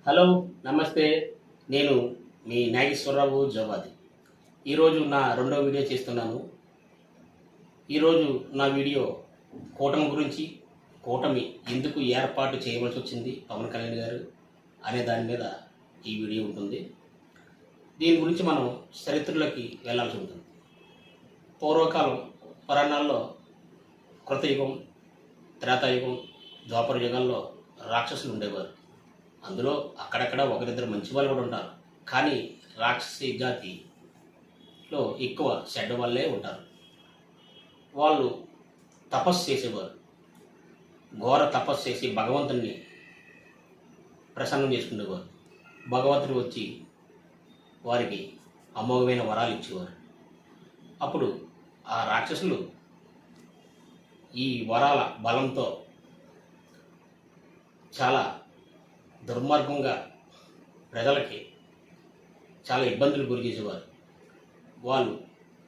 Hello, నమస్తే. నేను మీ నాగేశ్వరరావు జవాది. ఈరోజు నా రెండో వీడియో చేస్తున్నాను. ఈరోజు నా వీడియో కూటమి గురించి, కూటమి ఎందుకు ఏర్పాటు చేయవలసి వచ్చింది పవన్ కళ్యాణ్ గారు అనే దాని మీద ఈ వీడియో ఉంటుంది. దీని గురించి మనం చరిత్రలోకి వెళ్ళాల్సి ఉంటుంది. పూర్వకాలం పురాణాల్లో కృతయుగం, త్రేతాయుగం, ద్వాపర యుగాల్లో రాక్షసులు ఉండేవారు. అందులో అక్కడక్కడ ఒకరిద్దరు మంచి వాళ్ళు కూడా ఉంటారు. కానీ రాక్షసి జాతిలో ఎక్కువ చెడ్డ వాళ్ళే ఉంటారు. వాళ్ళు తపస్సు చేసేవారు. ఘోర తపస్సు చేసి భగవంతుని ప్రసన్నం చేసుకునేవారు. భగవంతుడు వచ్చి వారికి అమోఘమైన వరాలు ఇచ్చేవారు. అప్పుడు ఆ రాక్షసులు ఈ వరాల బలంతో చాలా దుర్మార్గంగా ప్రజలకి చాలా ఇబ్బందులు గురి చేసేవారు. వాళ్ళు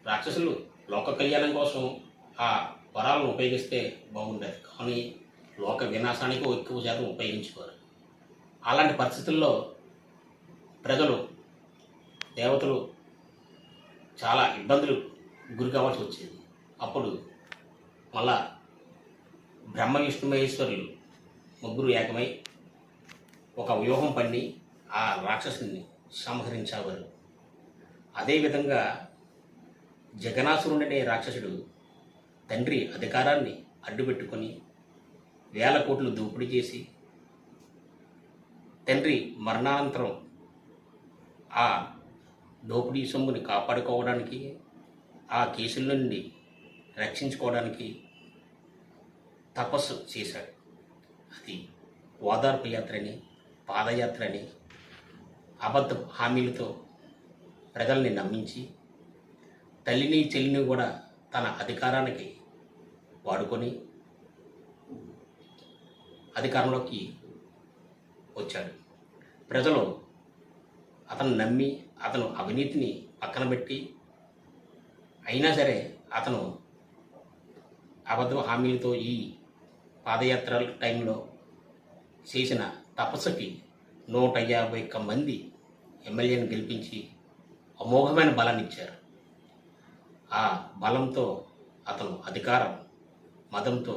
రాక్షసులు లోక కళ్యాణం కోసం ఆ వరాలను ఉపయోగిస్తే బాగుండేది, కానీ లోక వినాశానికి ఎక్కువ శాతం ఉపయోగించేవారు. అలాంటి పరిస్థితుల్లో ప్రజలు, దేవతలు చాలా ఇబ్బందులు గురి కావాల్సి వచ్చేది. అప్పుడు మళ్ళా బ్రహ్మ విష్ణు మహేశ్వరులు ముగ్గురు ఏకమై ఒక వ్యూహం పన్ని ఆ రాక్షసుని సంహరించేవారు. అదేవిధంగా జగనాసురుడనే రాక్షసుడు తండ్రి అధికారాన్ని అడ్డుపెట్టుకొని 1000 కోట్లు దోపిడీ చేసి తండ్రి మరణానంతరం ఆ దోపిడీ సొమ్ముని కాపాడుకోవడానికి, ఆ కేసుల నుండి రక్షించుకోవడానికి తపస్సు చేశాడు. అది ఓదార్పు యాత్రని, పాదయాత్రని, అబద్ధ హామీలతో ప్రజల్ని నమ్మించి తల్లిని చెల్లిని కూడా తన అధికారానికి వాడుకొని అధికారంలోకి వచ్చాడు. ప్రజలు అతను నమ్మి అతను అవినీతిని పక్కన పెట్టి అయినా సరే అతను అబద్ధ హామీలతో ఈ పాదయాత్ర టైంలో చేసిన తపస్సుకి 151 మంది ఎమ్మెల్యేని గెలిపించి అమోఘమైన బలాన్ని ఇచ్చారు. ఆ బలంతో అతను అధికారం మదంతో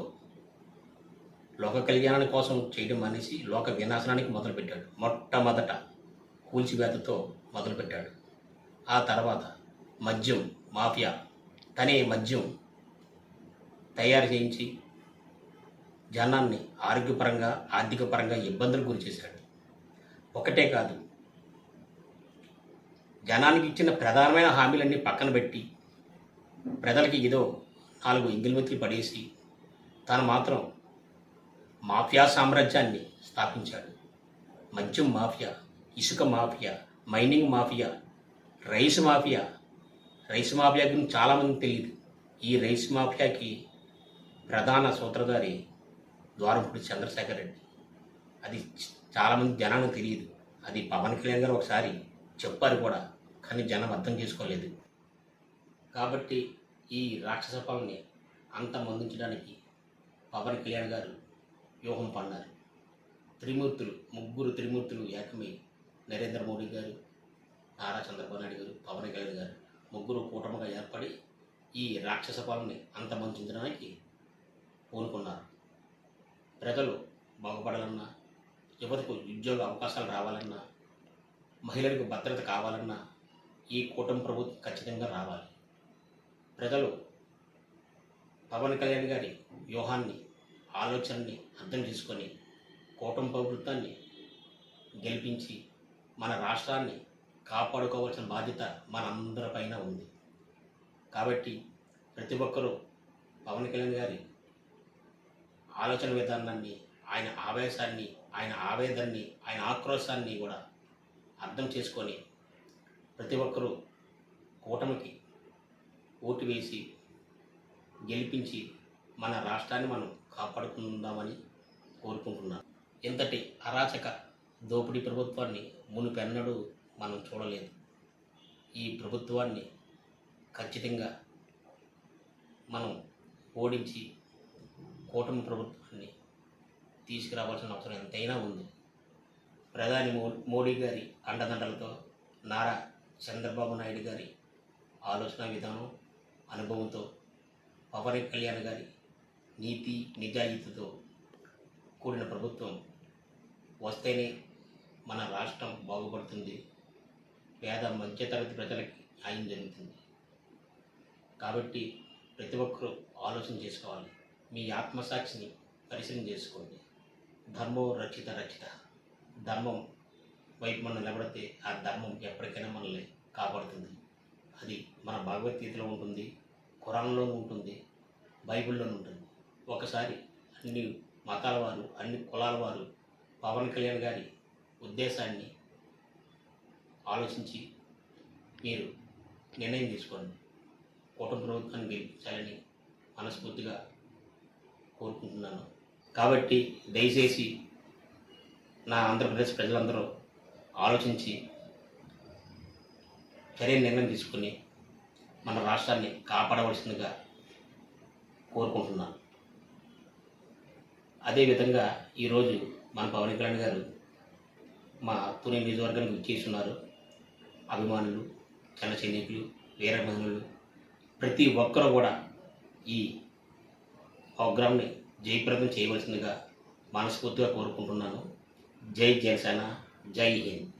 లోక కళ్యాణాని కోసం చేయడం మానేసి లోక వినాశనానికి మొదలుపెట్టాడు. మొట్టమొదట కూల్చివేతతో మొదలుపెట్టాడు. ఆ తర్వాత మద్యం మాఫియా, తనే మద్యం తయారు చేయించి జనాన్ని ఆరోగ్యపరంగా, ఆర్థిక పరంగా ఇబ్బందులు గురి చేశాడు. ఒకటే కాదు, జనానికి ఇచ్చిన ప్రధానమైన హామీలన్నీ పక్కన పెట్టి ప్రజలకి ఏదో 4 ఎంగిల్మెతులు పడేసి తాను మాత్రం మాఫియా సామ్రాజ్యాన్ని స్థాపించాడు. మద్యం మాఫియా, ఇసుక mafia, mining mafia, rice mafia. Rice mafia గురించి చాలామందికి తెలియదు. ఈ రైస్ మాఫియాకి ప్రధాన సూత్రధారి ద్వారంపూడి చంద్రశేఖర్ రెడ్డి. అది చాలామంది జనానికి తెలియదు. అది పవన్ కళ్యాణ్ గారు ఒకసారి చెప్పారు కూడా, కానీ జనం అర్థం చేసుకోలేదు. కాబట్టి ఈ రాక్షస పాలనని అంతమొందించడానికి పవన్ కళ్యాణ్ గారు వ్యూహం పన్నారు. ముగ్గురు త్రిమూర్తులు ఏకమై నరేంద్ర మోడీ గారు, నారా చంద్రబాబు నాయుడు గారు, పవన్ కళ్యాణ్ గారు ముగ్గురు కూటమిగా ఏర్పడి ఈ రాక్షస పాలనని అంతమొందించడానికి పూనుకున్నారు. ప్రజలు బాగుపడాలన్నా, యువతకు ఉద్యోగ అవకాశాలు రావాలన్నా, మహిళలకు భద్రత కావాలన్నా ఈ కూటమి ప్రభుత్వం ఖచ్చితంగా రావాలి. ప్రజలు పవన్ కళ్యాణ్ గారి వ్యూహాన్ని, ఆలోచనని అర్థం చేసుకొని కూటమి ప్రభుత్వాన్ని గెలిపించి మన రాష్ట్రాన్ని కాపాడుకోవాల్సిన బాధ్యత మనందరిపైన ఉంది. కాబట్టి ప్రతి ఒక్కరూ పవన్ కళ్యాణ్ గారి ఆలోచన విధానాన్ని, ఆయన ఆవేశాన్ని, ఆయన ఆవేదనని, ఆయన ఆక్రోశాన్ని కూడా అర్థం చేసుకొని ప్రతి ఒక్కరూ కూటమికి ఓటు వేసి గెలిపించి మన రాష్ట్రాన్ని మనం కాపాడుకుందామని కోరుకుంటున్నాను. ఇంతటి అరాచక దోపిడీ ప్రభుత్వాన్ని మునుపెన్నడూ మనం చూడలేదు. ఈ ప్రభుత్వాన్ని ఖచ్చితంగా మనం ఓడించి కూటమి ప్రభుత్వాన్ని తీసుకురావాల్సిన అవసరం ఎంతైనా ఉంది. ప్రధాని మోడీ గారి అండదండలతో, నారా చంద్రబాబు నాయుడు గారి ఆలోచన విధానం, అనుభవంతో, పవన్ కళ్యాణ్ గారి నీతి నిజాయితీతో కూడిన ప్రభుత్వం వస్తేనే మన రాష్ట్రం బాగుపడుతుంది, పేద మధ్యతరగతి ప్రజలకి న్యాయం జరుగుతుంది. కాబట్టి ప్రతి ఒక్కరూ ఆలోచన చేసుకోవాలి. మీ ఆత్మసాక్షిని పరిశీలన చేసుకోండి. ధర్మో రక్షిత రక్షిత. ధర్మం వైపు మనం నిలబడితే ఆ ధర్మం ఎప్పటికైనా మనల్ని కాపాడుతుంది. అది మన భగవద్గీతలో ఉంటుంది, ఖురాన్లోనూ ఉంటుంది, బైబిల్లోనూ ఉంటుంది. ఒకసారి అన్ని మతాల వారు, అన్ని కులాల వారు పవన్ కళ్యాణ్ గారి ఉద్దేశాన్ని ఆలోచించి మీరు నిర్ణయం తీసుకోండి. కూటమి ప్రభుత్వాన్ని గెలిపించాలని మనస్ఫూర్తిగా కోరుకుంటున్నాను. కాబట్టి దయచేసి నా ఆంధ్రప్రదేశ్ ప్రజలందరూ ఆలోచించి సరైన నిర్ణయం తీసుకుని మన రాష్ట్రాన్ని కాపాడవలసిందిగా కోరుకుంటున్నాను. అదేవిధంగా ఈరోజు మన పవన్ కళ్యాణ్ గారు మా తుని నియోజకవర్గానికి విచ్చేస్తున్నారు. అభిమానులు, జన సైనికులు, వీరాభిమానులు ప్రతి ఒక్కరూ కూడా ఈ ప్రోగ్రాంని జయప్రదం చేయవలసిందిగా మనస్ఫూర్తిగా కోరుకుంటున్నాను. జై జనసేన, జై హింద్.